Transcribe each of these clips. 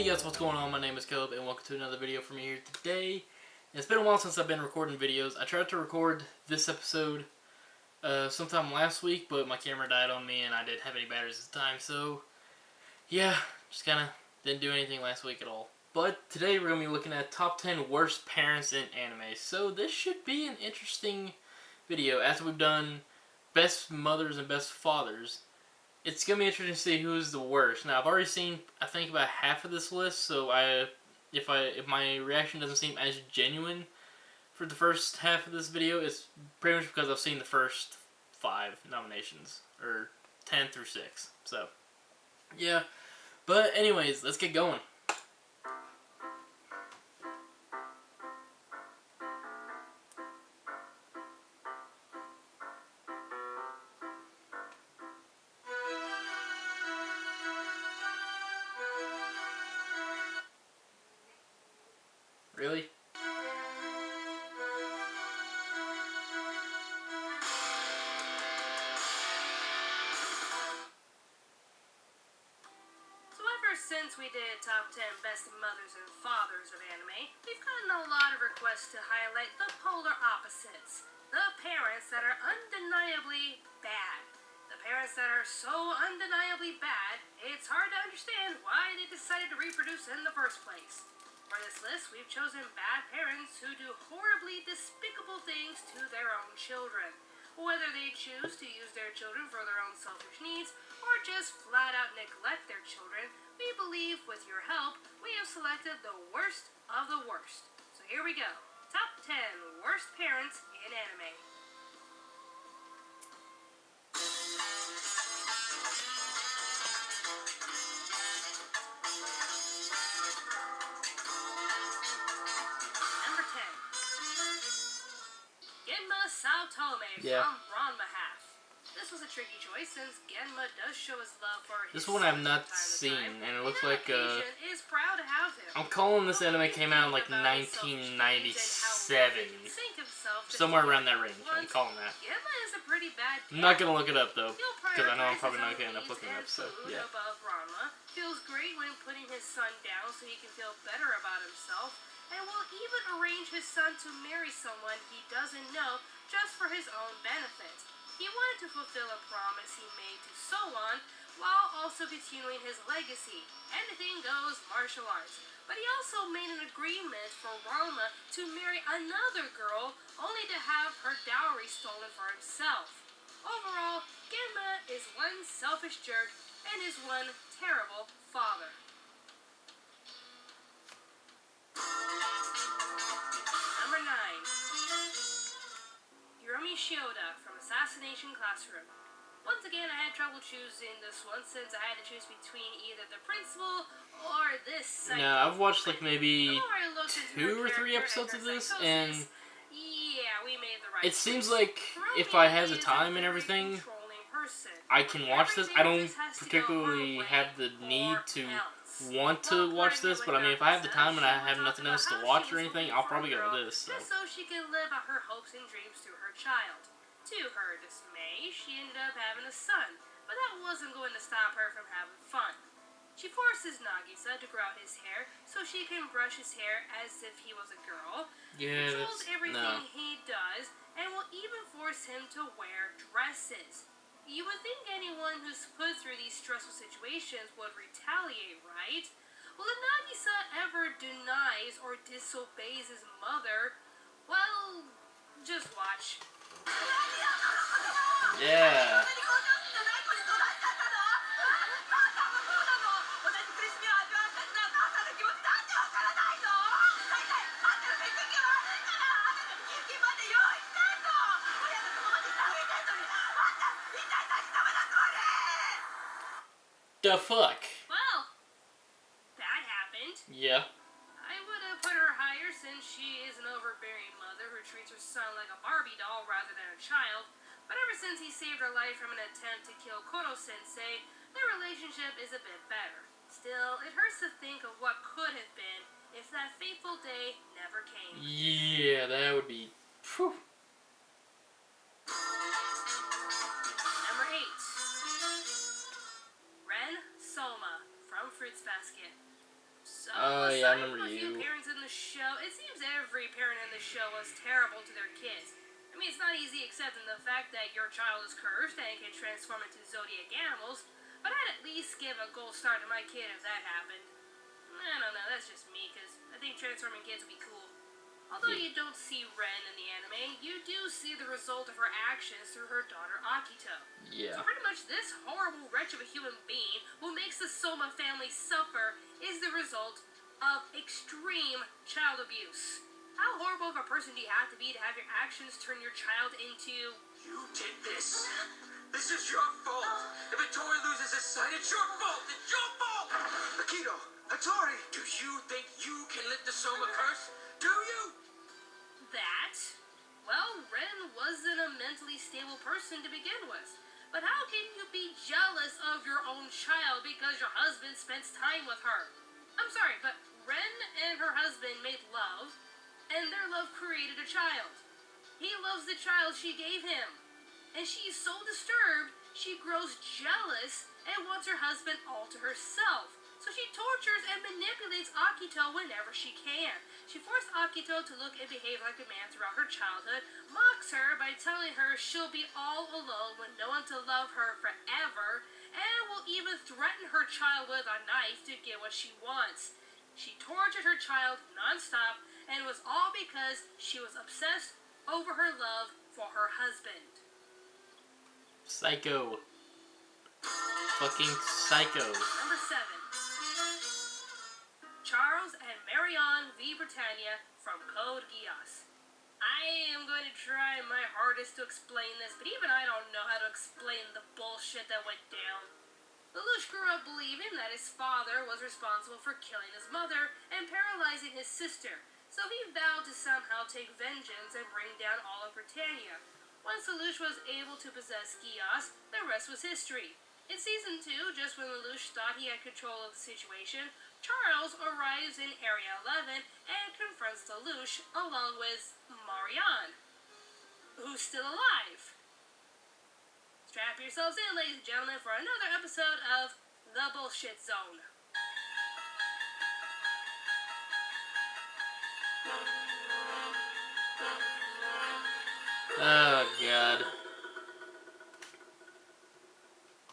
guys, what's going on? My name is Caleb and welcome to another video from me here today. It's been a while since I've been recording videos. I tried to record this episode sometime last week, but my camera died on me and I didn't have any batteries this time, so yeah, just kind of didn't do anything last week at all. But today we're going to be looking at top 10 worst parents in anime, so this should be an interesting video. After we've done best mothers and best fathers, it's going to be interesting to see who's the worst. Now, I've already seen, I think, about half of this list, so if my reaction doesn't seem as genuine for the first half of this video, it's pretty much because I've seen the first 5 nominations, or 10 through 6. So, yeah. But anyways, let's get going. Really? Since we did top 10 best mothers and fathers of anime, we've gotten a lot of requests to highlight the polar opposites. The parents that are undeniably bad. The parents that are so undeniably bad, it's hard to understand why they decided to reproduce in the first place. For this list, we've chosen bad parents who do horribly despicable things to their own children. Whether they choose to use their children for their own selfish needs, or just flat out neglect their children, we believe with your help, we have selected the worst of the worst. So here we go. Top 10 worst parents in anime. Number 10. Genma Saotome from Ranma half. This was a tricky choice since Genma does show his love for his This one I've not seen, and it looks like is proud to have him. I'm calling this anime came out in like 1997, somewhere around that range. I'm calling that. Genma is a pretty bad I'm not gonna look it up though, because I know I'm probably not gonna end up looking it up. So yeah. Above Ranma, feels great when putting his son down so he can feel better about himself, and will even arrange his son to marry someone he doesn't know just for his own benefit. He wanted to fulfill a promise he made to Soan while also continuing his legacy, anything goes martial arts. But he also made an agreement for Ranma to marry another girl only to have her dowry stolen for himself. Overall, Genma is one selfish jerk and is one terrible father. Number 9. Yomi from Assassination Classroom. Once again, I had trouble choosing this one since I had to choose between either the principal or this psychic. Now, I've watched like maybe 2 or 3 episodes of this, and yeah, we made the right it seems like if I have the time and everything, I can watch this. I don't particularly have the need to want to watch this, but I mean, if I have the time and I have nothing else to watch or anything, I'll probably go with this. Just so she can live out her hopes and dreams through her child. To her dismay, she ended up having a son, but that wasn't going to stop her from having fun. She forces Nagisa to grow out his hair so she can brush his hair as if he was a girl. Yeah, controls everything he does, and will even force him to wear dresses. You would think anyone who's put through these stressful situations would retaliate, right? Well, if Nagisa ever denies or disobeys his mother, well, just watch. Yeah. The fuck? Well, that happened. Yeah. I would have put her higher since she is an overbearing mother who treats her son like a Barbie doll rather than a child. But ever since he saved her life from an attempt to kill Koro-sensei, their relationship is a bit better. Still, it hurts to think of what could have been if that fateful day never came. Yeah, that would be... Whew. Number 8. Ren Sohma from Fruits Basket. every parent in the show was terrible to their kids. I mean, it's not easy accepting the fact that your child is cursed and can transform into zodiac animals, but I'd at least give a gold star to my kid if that happened. I don't know, that's just me, because I think transforming kids would be cool. Although you don't see Ren in the anime, you do see the result of her actions through her daughter Akito. Yeah. So pretty much this horrible wretch of a human being who makes the Sohma family suffer is the result of extreme child abuse. How horrible of a person do you have to be to have your actions turn your child into... You did this. This is your fault. If Hattori loses his sight, it's your fault. It's your fault. Akito, Hattori, do you think you can lift the Sohma curse? Do you? That? Well, Ren wasn't a mentally stable person to begin with. But how can you be jealous of your own child because your husband spends time with her? I'm sorry, but Ren and her husband made love, and their love created a child. He loves the child she gave him. And she's so disturbed, she grows jealous and wants her husband all to herself. So she tortures and manipulates Akito whenever she can. She forced Akito to look and behave like a man throughout her childhood, mocks her by telling her she'll be all alone with no one to love her forever, and will even threaten her child with a knife to get what she wants. She tortured her child non-stop, and it was all because she was obsessed over her love for her husband. Psycho. Fucking psycho. Number 7. Charles and Marion v. Britannia from Code Geass. I am going to try my hardest to explain this, but even I don't know how to explain the bullshit that went down. Lelouch grew up believing that his father was responsible for killing his mother and paralyzing his sister, so he vowed to somehow take vengeance and bring down all of Britannia. Once Lelouch was able to possess Geass, the rest was history. In Season 2, just when Lelouch thought he had control of the situation, Charles arrives in Area 11 and confronts Lelouch along with Marion, who's still alive. Strap yourselves in, ladies and gentlemen, for another episode of The Bullshit Zone. Oh, God.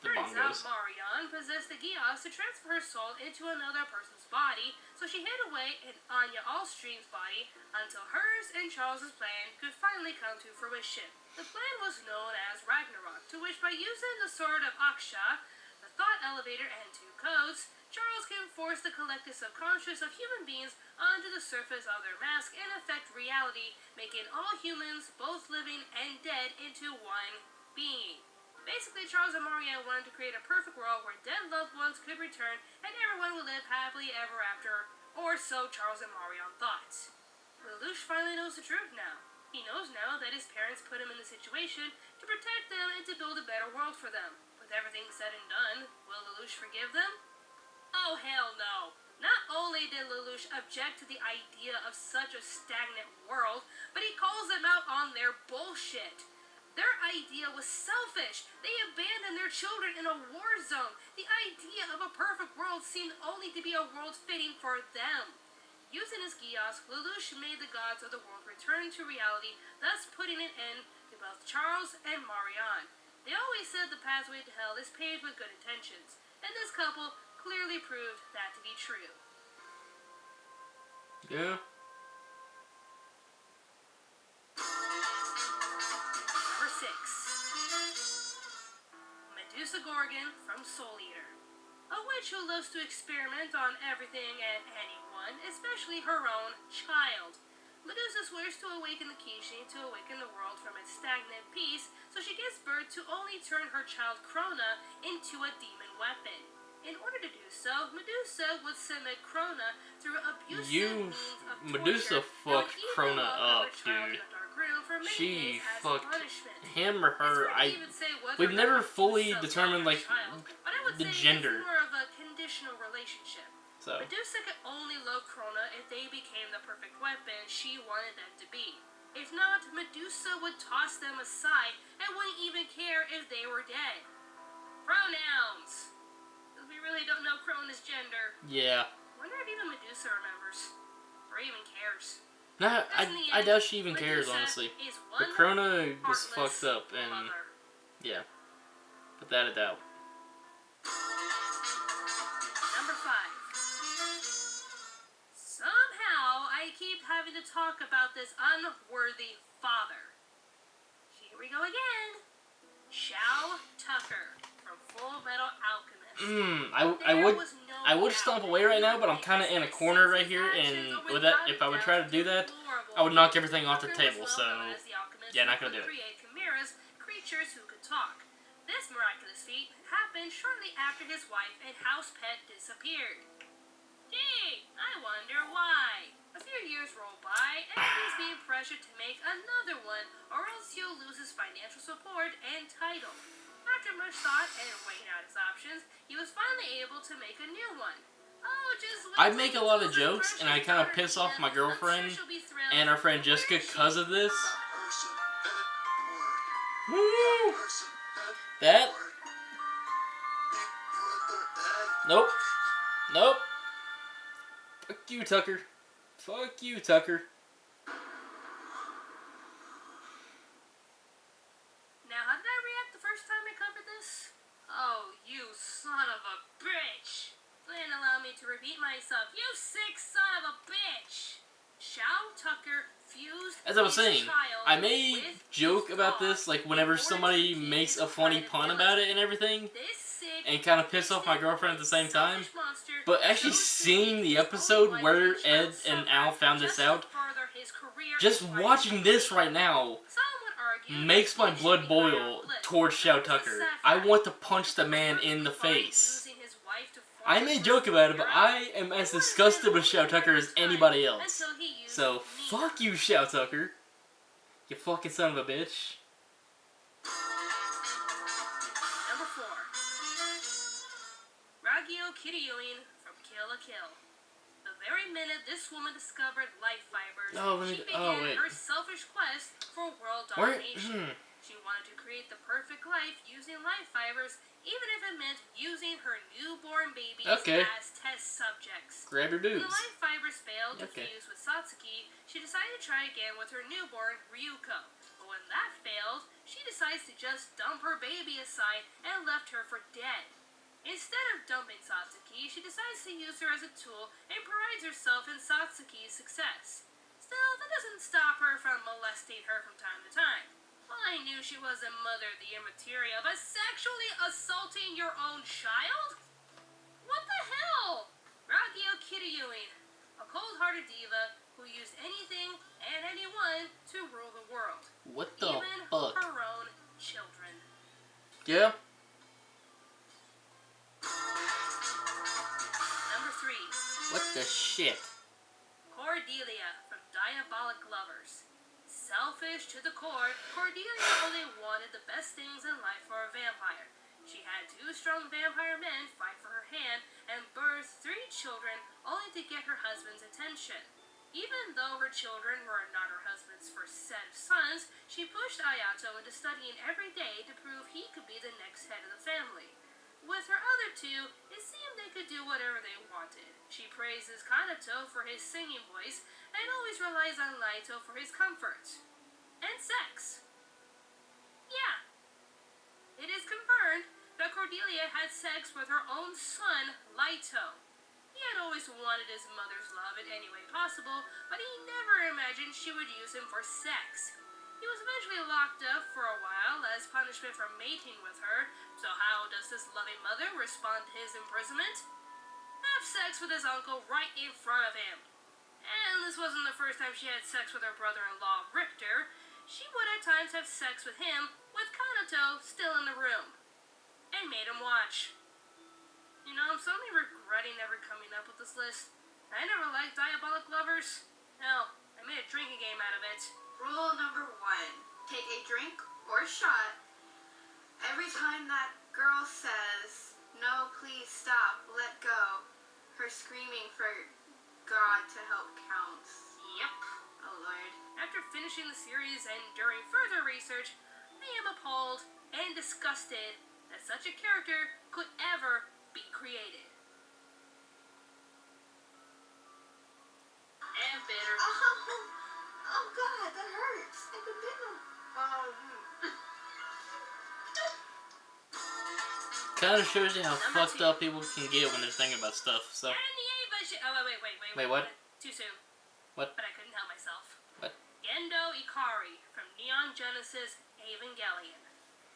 The Turns out bongos. Marion possessed the Geass to transfer her soul into another person's body, so she hid away in Anya Allstream's body until hers and Charles's plan could finally come to fruition. The plan was known as Ragnarok, to which by using the sword of Aksha, the thought elevator, and 2 codes, Charles can force the collective subconscious of human beings onto the surface of their mask and affect reality, making all humans, both living and dead, into one being. Basically, Charles and Marion wanted to create a perfect world where dead loved ones could return and everyone would live happily ever after, or so Charles and Marion thought. Lelouch finally knows the truth now. He knows now that his parents put him in the situation to protect them and to build a better world for them. With everything said and done, will Lelouch forgive them? Oh, hell no. Not only did Lelouch object to the idea of such a stagnant world, but he calls them out on their bullshit. Their idea was selfish. They abandoned their children in a war zone. The idea of a perfect world seemed only to be a world fitting for them. Using his Geass, Lelouch made the gods of the world return to reality, thus putting an end to both Charles and Marion. They always said the pathway to hell is paved with good intentions, and this couple clearly proved that to be true. Yeah. Number 6. Medusa Gorgon from Soul Eater. A witch who loves to experiment on everything and anyone, especially her own child. Medusa swears to awaken the Kishi to awaken the world from its stagnant peace, so she gives birth to only turn her child Krona into a demon weapon. In order to do so, Medusa would submit Krona through abusive means of Medusa torture, fucked and would Krona even lock up, her child dude. in a dark room for many She days as fucked punishment. him or her. It's hard to even say whether We've or never not fully Medusa determined loved like her child, but I would the say gender. It's more of a conditional relationship. So Medusa could only love Krona if they became the perfect weapon she wanted them to be. If not, Medusa would toss them aside and wouldn't even care if they were dead. Pronouns! Because we really don't know Krona's gender. yeah. Wonder if even Medusa remembers. Or even cares. Nah, Because in the I end, doubt she even cares, Medusa honestly. is But one Krona was heartless fucked up, and mother. yeah, without a doubt. Number 5. Somehow, I keep having to talk about this unworthy father. Here we go again. Shou Tucker from Full Metal Alchemist. I would stomp away right now, but I'm kind of in a corner right here, and with that, if I would try to do that, I would knock everything off the table. So yeah, not gonna do it. Create chimeras, creatures who could talk. This miraculous feat happened shortly after his wife and house pet disappeared. Gee, I wonder why. A few years roll by, and he's being pressured to make another one, or else he'll lose his financial support and title. After much thought and weighing out his options, he was finally able to make a new one. Oh, just I make a lot of jokes, and I kind of piss off my girlfriend and our friend Jessica because of this. Woo! That? Nope. Nope. Fuck you, Tucker. Fuck you, Tucker. Now, how did I react the first time I covered this? Oh, you son of a bitch. Then allow me to repeat myself. You sick son of a bitch. Shou Tucker fused As I was his saying, child I may with joke his about dog this, like whenever in order somebody to keep makes his a funny pun about it credibility. and everything, This sick, and kind of piss off my girlfriend at the same time. selfish monster But actually chose to seeing make the his own episode life where and child Ed and suffer Al found just this to out, further his career just and life. watching this right now Some would argue makes my that he blood should be higher boil on the list. towards Shou It's a Tucker. sad I fact. want to punch the man in the face. Using his wife to form I a may personal joke about it, but hero, I am as disgusted with Shou Tucker as anybody else. until he used So, Nina. fuck you, Shou Tucker. You fucking son of a bitch. Number 4. Ragyo Kiryuin from Kill la Kill. The very minute this woman discovered life fibers, she began her selfish quest for world domination. She wanted to create the perfect life using life fibers, even if it meant using her newborn babies as test subjects. Grab your When boobs. the life fibers failed to fuse with Aasaki, she decided to try again with her newborn Ryuko. But when that failed, she decides to just dump her baby aside and left her for dead. Instead of dumping Aasaki, she decides to use her as a tool and prides herself in Asaki's success. Still, that doesn't stop her from molesting her from time to time. Well, I knew she wasn't Mother the Immaterial, but sexually assaulting your own child? What the hell? Ragyo Kiryuin, a cold-hearted diva who used anything and anyone to rule the world. What the even fuck? her own children. Yeah? Number 3. What the shit? Cordelia from Diabolic Lovers. Selfish to the core, Cordelia only wanted the best things in life for a vampire. She had 2 strong vampire men fight for her hand and birthed 3 children only to get her husband's attention. Even though her children were not her husband's first set of sons, she pushed Ayato into studying every day to prove he could be the next head of the family. With her other 2, it seemed they could do whatever they wanted. She praises Kanato for his singing voice and always relies on Laito for his comfort. And sex. Yeah. It is confirmed that Cordelia had sex with her own son, Laito. He had always wanted his mother's love in any way possible, but he never imagined she would use him for sex. He was eventually locked up for a while as punishment for mating with her, so how does this loving mother respond to his imprisonment? Have sex with his uncle right in front of him. And this wasn't the first time she had sex with her brother-in-law, Richter. She would at times have sex with him, with Kanato still in the room. And made him watch. You know, I'm suddenly regretting never coming up with this list. I never liked Diabolic Lovers. Hell, I made a drinking game out of it. Rule number 1. Take a drink or shot every time that girl says, "No, please stop, let go." Her screaming for God to help counts. Yep. Oh Lord. After finishing the series and during further research, I am appalled and disgusted that such a character could ever be created. And bitter. that hurts. I've been bitten. Kind of shows you how fucked up people can get when they're thinking about stuff. So. And the Ava wait. Wait, what? Too soon. What? But I couldn't help myself. What? Gendo Ikari from Neon Genesis Evangelion.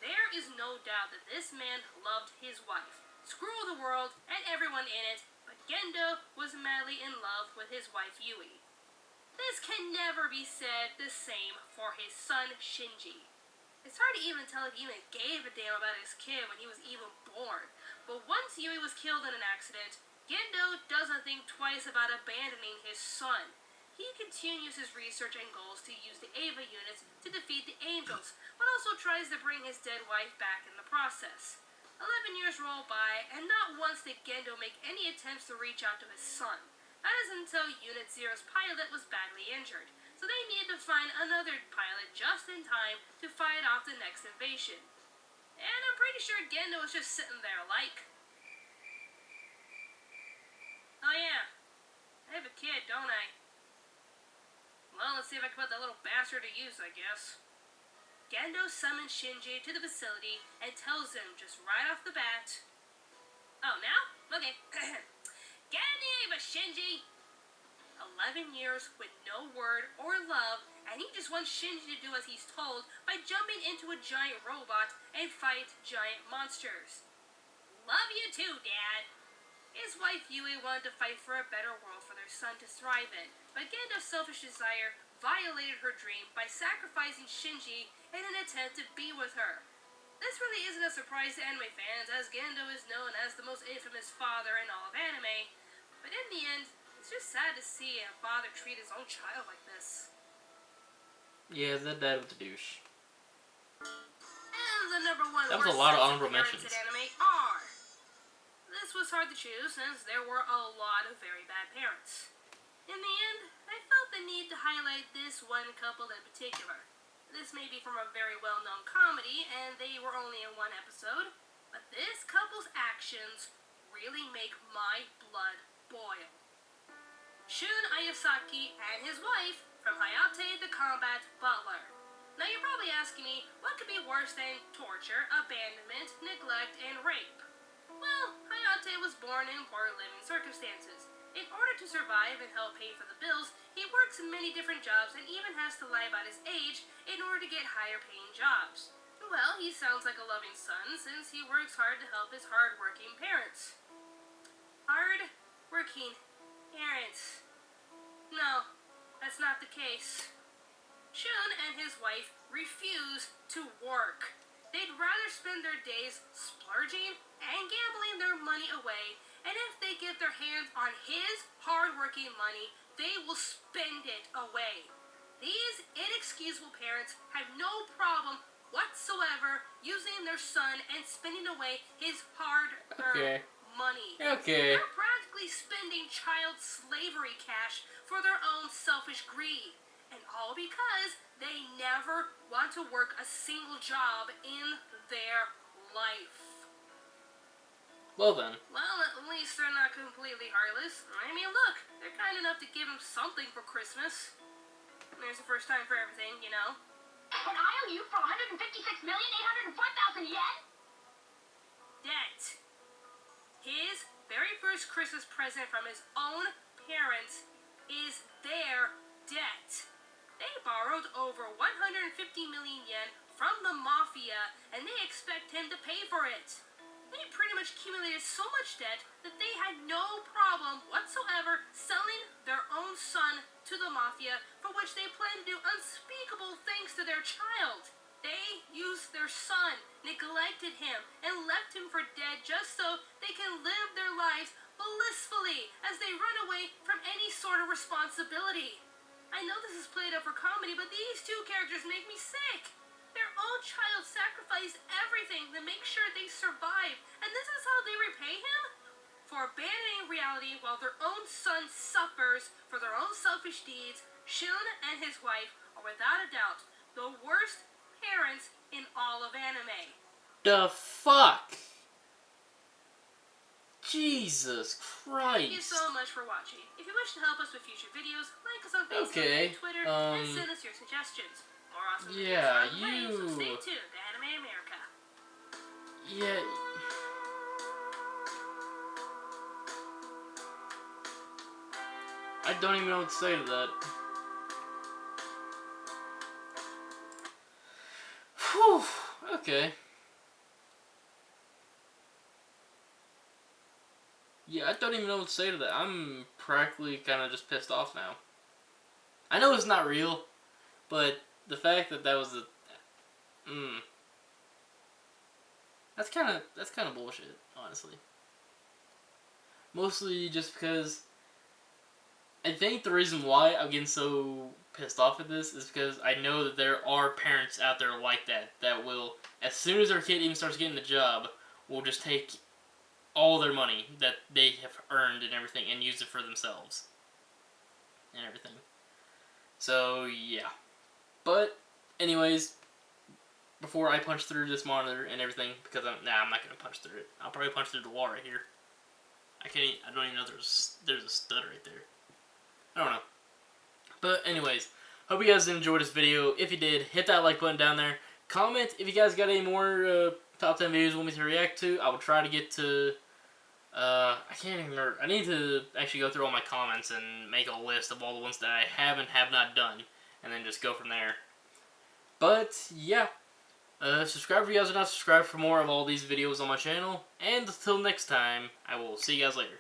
There is no doubt that this man loved his wife. Screw the world and everyone in it, but Gendo was madly in love with his wife Yui. This can never be said the same for his son Shinji. It's hard to even tell if he even gave a damn about his kid when he was even born. But once Yui was killed in an accident, Gendo doesn't think twice about abandoning his son. He continues his research and goals to use the Ava units to defeat the angels, but also tries to bring his dead wife back in the process. 11 years roll by, and not once did Gendo make any attempts to reach out to his son. That is until Unit Zero's pilot was badly injured, so they needed to find another pilot just in time to fight off the next invasion. And I'm pretty sure Gendo was just sitting there like, oh yeah, I have a kid, don't I? Well, let's see if I can put that little bastard to use, I guess. Gendo summons Shinji to the facility and tells him just right off the bat, oh, now? Okay. Get in the Ava, Shinji! 11 years with no word or love, and he just wants Shinji to do as he's told by jumping into a giant robot and fight giant monsters. Love you too, Dad! His wife Yui wanted to fight for a better world for their son to thrive in, but Gendo's selfish desire violated her dream by sacrificing Shinji in an attempt to be with her. This really isn't a surprise to anime fans, as Gendo is known as the most infamous father in all of anime, but in the end, it's just sad to see a father treat his own child like this. Yeah, that dad was a douche. And the number one That was a worst lot of sets honorable parents mentions. in anime are... This was hard to choose since there were a lot of very bad parents. In the end, I felt the need to highlight this one couple in particular. This may be from a very well-known comedy, and they were only in one episode, but this couple's actions really make my blood boil. Shun Aasaki and his wife from Hayate the Combat Butler. Now you're probably asking me, what could be worse than torture, abandonment, neglect, and rape? Well, Hayate was born in poor living circumstances. In order to survive and help pay for the bills, he works in many different jobs and even has to lie about his age in order to get higher paying jobs. Well, he sounds like a loving son since he works hard to help his hard-working parents. Hard-working parents. No, that's not the case. Shun and his wife refuse to work. They'd rather spend their days splurging and gambling their money away, and if they get their hands on his hard-working money, they will spend it away. These inexcusable parents have no problem whatsoever using their son and spending away his hard-earned money. Okay. They're practically spending child slavery cash for their own selfish greed. And all because they never want to work a single job in their life. Well then. Well, at least they're not completely heartless. I mean, look, they're kind enough to give him something for Christmas. There's the first time for everything, you know. And I owe you for 156,804,000 yen? Debt. His very first Christmas present from his own parents is their debt. They borrowed over 150 million yen from the mafia, and they expect him to pay for it. They pretty much accumulated so much debt that they had no problem whatsoever selling their own son to the mafia, for which they plan to do unspeakable things to their child. They used their son, neglected him, and left him for dead just so they can live their lives blissfully as they run away from any sort of responsibility. I know this is played up for comedy, but these two characters make me sick. Their own child sacrificed everything to make sure they survive, and this is how they repay him? For abandoning reality while their own son suffers for their own selfish deeds, Shun and his wife are without a doubt the worst parents in all of anime. The fuck? Jesus Christ. Thank you so much for watching. If you wish to help us with future videos, like us on Facebook Okay, and Twitter, and send us your suggestions. suggestions. More awesome Yeah, videos on the way, so you. stay tuned to Anime America. Yeah. I don't even know what to say to that. Whew. Okay. Yeah, I don't even know what to say to that. I'm practically kind of just pissed off now. I know it's not real, but the fact that that was the, that's kind of bullshit, honestly. Mostly just because I think the reason why I'm getting so pissed off at this is because I know that there are parents out there like that will, as soon as their kid even starts getting the job, will just take all their money that they have earned and everything and use it for themselves and everything. So yeah, but anyways, before I punch through this monitor and everything, because I'm not gonna punch through it. I'll probably punch through the wall right here. I don't even know there's a stud right there. I don't know. But anyways, hope you guys enjoyed this video. If you did, hit that like button down there. Comment if you guys got any more top 10 videos you want me to react to. I will try to get to, I can't even remember. I need to actually go through all my comments and make a list of all the ones that I have and have not done. And then just go from there. But, yeah. Subscribe if you guys are not subscribed for more of all these videos on my channel. And until next time, I will see you guys later.